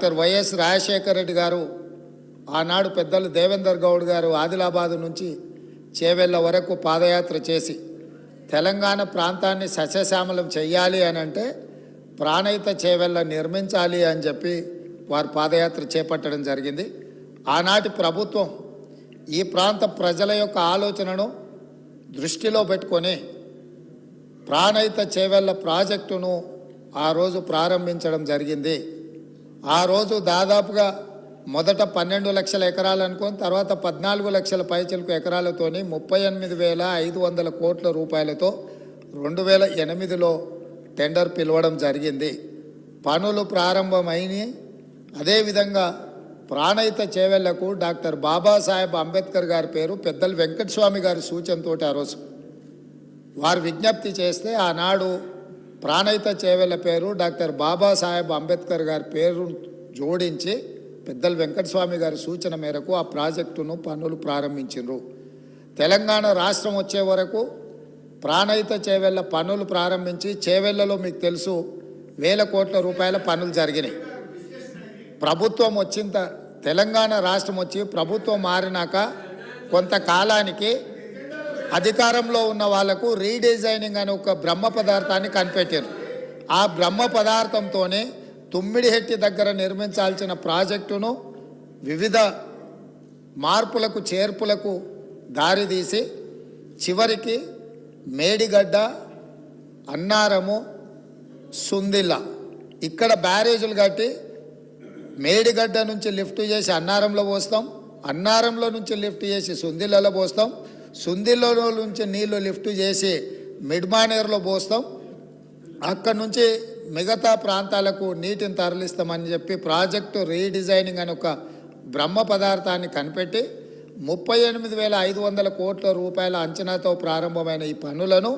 Doctor YS Rajasekhara Reddy గారు ఆనాడు పెద్దలు దేవేందర్ గౌడ్ గారు ఆదిలాబాద్ నుంచి చేవెళ్ళ వరకు పాదయాత్ర చేసి తెలంగాణ ప్రాంతాన్ని సస్యశ్యామలం చేయాలి అని అంటే ప్రాణహిత చేవెళ్ళ నిర్మించాలి అని చెప్పి వారు పాదయాత్ర చేపట్టడం జరిగింది. ఆనాటి ప్రభుత్వం ఈ ప్రాంత ప్రజల యొక్క ఆలోచనను దృష్టిలో పెట్టుకొని ప్రాణహిత చేవెళ్ళ ప్రాజెక్టును ఆ రోజు ప్రారంభించడం జరిగింది. ఆ రోజు దాదాపుగా మొదట 12 లక్షల ఎకరాలు అనుకొని తర్వాత 14 లక్షల పైచిలకు ఎకరాలతోని 38,500 కోట్ల రూపాయలతో 2008లో టెండర్ పిలవడం జరిగింది. పనులు ప్రారంభమైనవి. అదేవిధంగా ప్రాణహిత చేవెళ్లకు డాక్టర్ బాబాసాహెబ్ అంబేద్కర్ గారి పేరు పెద్దలు వెంకటస్వామి గారి సూచనతో ఆ రోజు వారు విజ్ఞప్తి చేస్తే ఆనాడు ప్రాణహిత చేవెళ్ళ పేరు డాక్టర్ బాబాసాహెబ్ అంబేద్కర్ గారి పేరు జోడించి పెద్దలు వెంకటస్వామి గారి సూచన మేరకు ఆ ప్రాజెక్టును పనులు ప్రారంభించారు. తెలంగాణ రాష్ట్రం వచ్చే వరకు ప్రాణహిత చేవెళ్ళ పనులు ప్రారంభించి చేవెళ్ళలో మీకు తెలుసు 1,000 కోట్ల రూపాయల పనులు జరిగినాయి. ప్రభుత్వం వచ్చిన తెలంగాణ రాష్ట్రం వచ్చి ప్రభుత్వం మారినాక కొంతకాలానికి అధికారంలో ఉన్న వాళ్లకు రీడిజైనింగ్ అనే ఒక బ్రహ్మ పదార్థాన్ని కనిపెట్టారు. ఆ బ్రహ్మ పదార్థంతోనే తుమ్మిడిహెట్టి దగ్గర నిర్మించాల్సిన ప్రాజెక్టును వివిధ మార్పులకు చేర్పులకు దారితీసి చివరికి మేడిగడ్డ, అన్నారము, సుందిల్ల ఇక్కడ బ్యారేజీలు కట్టి మేడిగడ్డ నుంచి లిఫ్ట్ చేసి అన్నారంలో పోస్తాం, అన్నారంలో నుంచి లిఫ్ట్ చేసి సుందిల్లలో పోస్తాం, సుందిల్లలో నుంచి నీళ్లు లిఫ్ట్ చేసి మిడ్మానేర్లో పోస్తాం, అక్కడి నుంచి మిగతా ప్రాంతాలకు నీటిని తరలిస్తామని చెప్పి ప్రాజెక్టు రీడిజైనింగ్ అని ఒక బ్రహ్మ పదార్థాన్ని కనిపెట్టి 38,500 కోట్ల రూపాయల అంచనాతో ప్రారంభమైన ఈ పనులను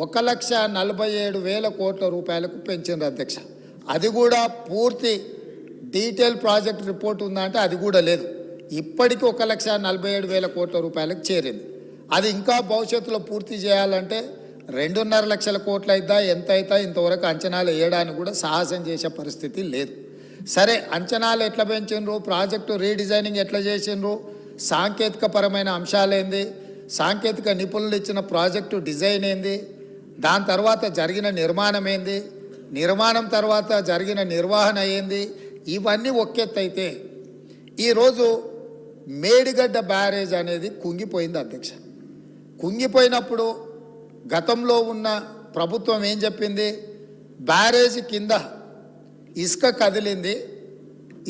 1,47,000 కోట్ల రూపాయలకు పెంచింది అధ్యక్ష. అది కూడా పూర్తి డీటెయిల్ ప్రాజెక్ట్ రిపోర్ట్ ఉందంటే అది కూడా లేదు. ఇప్పటికీ 1,47,000 కోట్ల రూపాయలకు చేరింది. అది ఇంకా భవిష్యత్తులో పూర్తి చేయాలంటే 2.5 లక్షల కోట్లు అయిద్దా ఎంత అవుతా ఇంతవరకు అంచనాలు వేయడానికి కూడా సాహసం చేసే పరిస్థితి లేదు. సరే, అంచనాలు ఎట్లా పెంచిండ్రు, ప్రాజెక్టు రీడిజైనింగ్ ఎట్లా చేసిండ్రు, సాంకేతిక పరమైన అంశాలేంది, సాంకేతిక నిపుణులు ఇచ్చిన ప్రాజెక్టు డిజైన్ ఏంది, దాని తర్వాత జరిగిన నిర్మాణం ఏంది, నిర్మాణం తర్వాత జరిగిన నిర్వహణ ఏంది, ఇవన్నీ ఒకెత్తైతే ఈరోజు మేడిగడ్డ బ్యారేజ్ అనేది కుంగిపోయింది అధ్యక్ష. కుంగిపోయినప్పుడు గతంలో ఉన్న ప్రభుత్వం ఏం చెప్పింది, బ్యారేజీ కింద ఇసుక కదిలింది,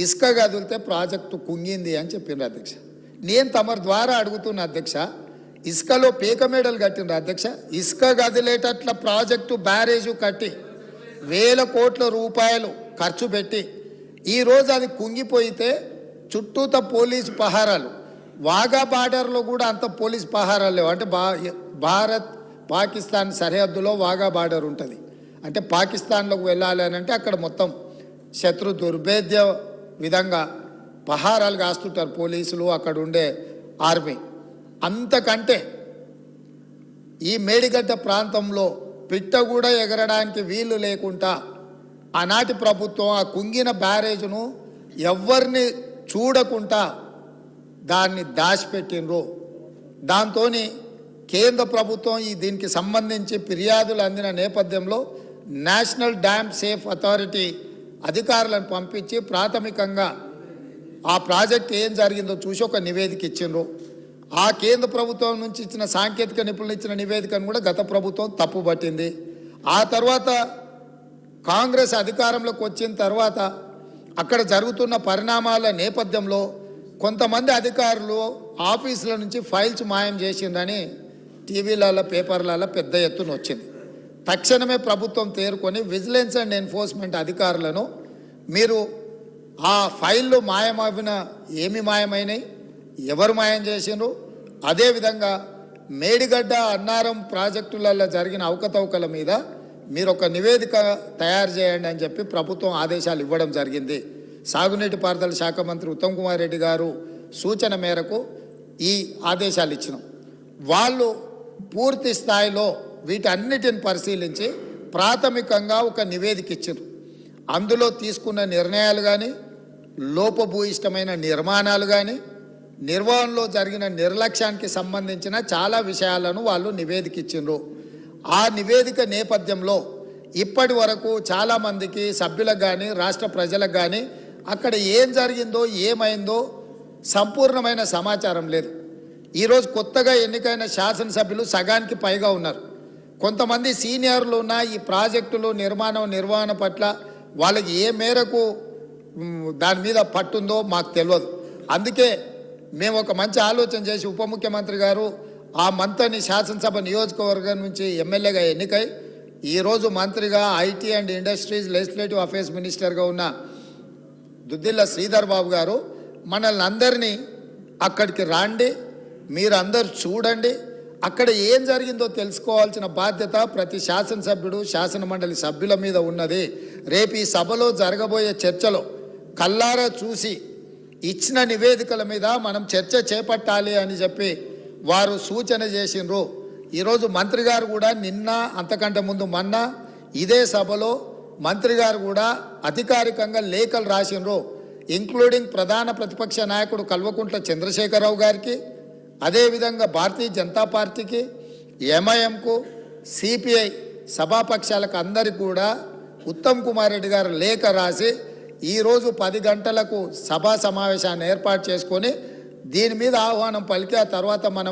ఇసుక కదిలితే ప్రాజెక్టు కుంగింది అని చెప్పింది అధ్యక్ష. నేను తమరి ద్వారా అడుగుతున్న అధ్యక్ష, ఇసుకలో పీక మేడలు కట్టిండ్రు అధ్యక్ష. ఇసుక కదిలేటట్ల ప్రాజెక్టు బ్యారేజు కట్టి 1,000 కోట్ల రూపాయలు ఖర్చు పెట్టి ఈరోజు అది కుంగిపోయితే చుట్టూత పోలీసు పహారాలు, వాఘా బార్డర్లో కూడా అంత పోలీసు పహారాలు లేవు. అంటే భారత్ పాకిస్తాన్ సరిహద్దులో వాఘా బార్డర్ ఉంటుంది. అంటే పాకిస్తాన్లోకి వెళ్ళాలి అని అంటే అక్కడ మొత్తం శత్రు దుర్భేద్య విధంగా పహారాలు కాస్తుంటారు పోలీసులు, అక్కడ ఉండే ఆర్మీ. అంతకంటే ఈ మేడిగడ్డ ప్రాంతంలో పిట్ట కూడా ఎగరడానికి వీలు లేకుండా ఆనాటి ప్రభుత్వం ఆ కుంగిన బ్యారేజ్ను ఎవరిని చూడకుండా దాన్ని దాచిపెట్టినరు. దాంతో కేంద్ర ప్రభుత్వం దీనికి సంబంధించి ఫిర్యాదులు అందిన నేపథ్యంలో నేషనల్ డ్యామ్ సేఫ్ అథారిటీ అధికారులను పంపించి ప్రాథమికంగా ఆ ప్రాజెక్ట్ ఏం జరిగిందో చూసి ఒక నివేదిక ఇచ్చిండ్రు. ఆ కేంద్ర ప్రభుత్వం నుంచి ఇచ్చిన సాంకేతిక నిపుణులు ఇచ్చిన నివేదికను కూడా గత ప్రభుత్వం తప్పుపట్టింది. ఆ తర్వాత కాంగ్రెస్ అధికారంలోకి వచ్చిన తర్వాత అక్కడ జరుగుతున్న పరిణామాల నేపథ్యంలో కొంతమంది అధికారులు ఆఫీసుల నుంచి ఫైల్స్ మాయం చేసిందని టీవీలలో పేపర్లలో పెద్ద ఎత్తున వచ్చింది. తక్షణమే ప్రభుత్వం తేరుకొని విజిలెన్స్ అండ్ ఎన్ఫోర్స్మెంట్ అధికారులను మీరు ఆ ఫైళ్ళు మాయమవిన ఏమి మాయమైనాయి, ఎవరు మాయం చేసిండ్రు, అదేవిధంగా మేడిగడ్డ, అన్నారం ప్రాజెక్టులలో జరిగిన అవకతవకల మీద మీరు ఒక నివేదిక తయారు చేయండి అని చెప్పి ప్రభుత్వం ఆదేశాలు ఇవ్వడం జరిగింది. సాగునీటి పారుదల శాఖ మంత్రి ఉత్తమ్ కుమార్ రెడ్డి గారు సూచన మేరకు ఈ ఆదేశాలు ఇచ్చినాం. వాళ్ళు పూర్తి స్థాయిలో వీటన్నిటిని పరిశీలించి ప్రాథమికంగా ఒక నివేదిక ఇచ్చారు. అందులో తీసుకున్న నిర్ణయాలు కానీ లోపభూయిష్టమైన నిర్మాణాలు కానీ నిర్వహణలో జరిగిన నిర్లక్ష్యానికి సంబంధించిన చాలా విషయాలను వాళ్ళు నివేదిక ఇచ్చిండ్రు. ఆ నివేదిక నేపథ్యంలో ఇప్పటి వరకు చాలామందికి సభ్యులకు కానీ రాష్ట్ర ప్రజలకు కానీ అక్కడ ఏం జరిగిందో ఏమైందో సంపూర్ణమైన సమాచారం లేదు. ఈరోజు కొత్తగా ఎన్నికైన శాసనసభ్యులు సగానికి పైగా ఉన్నారు. కొంతమంది సీనియర్లు ఉన్న ఈ ప్రాజెక్టులు నిర్వహణ పట్ల వాళ్ళకి ఏ మేరకు దాని మీద పట్టుందో మాకు తెలియదు. అందుకే మేము ఒక మంచి ఆలోచన చేసి ఉప ముఖ్యమంత్రి గారు ఆ మంత్రిని శాసనసభ నియోజకవర్గం నుంచి ఎమ్మెల్యేగా ఎన్నికై ఈరోజు మంత్రిగా IT and industries legislative affairs మినిస్టర్గా ఉన్న దుద్దిల్ల శ్రీధర్ బాబు గారు మనల్ని అందరినీ అక్కడికి రాండి, మీరు అందరు చూడండి, అక్కడ ఏం జరిగిందో తెలుసుకోవాల్సిన బాధ్యత ప్రతి శాసనసభ్యుడు శాసనమండలి సభ్యుల మీద ఉన్నది. రేపు ఈ సభలో జరగబోయే చర్చలో కల్లారా చూసి ఇచ్చిన నివేదికల మీద మనం చర్చ చేపట్టాలి అని చెప్పి వారు సూచన చేసిండ్రు. ఈరోజు మంత్రి గారు కూడా నిన్న అంతకంటే ముందు మొన్న ఇదే సభలో మంత్రి గారు కూడా అధికారికంగా లేఖలు రాసిండ్రు. ఇంక్లూడింగ్ ప్రధాన ప్రతిపక్ష నాయకుడు కల్వకుంట్ల చంద్రశేఖరరావు గారికి, అదేవిధంగా భారతీయ జనతా పార్టీకి, ఎంఐఎంకు, సిపిఐ సభాపక్షాలకు అందరికీ కూడా ఉత్తమ్ కుమార్ రెడ్డి గారు లేఖ రాసి ఈరోజు 10 గంటలకు సభా సమావేశాన్ని ఏర్పాటు చేసుకొని దీని మీద ఆహ్వానం పలికి ఆ తర్వాత మనం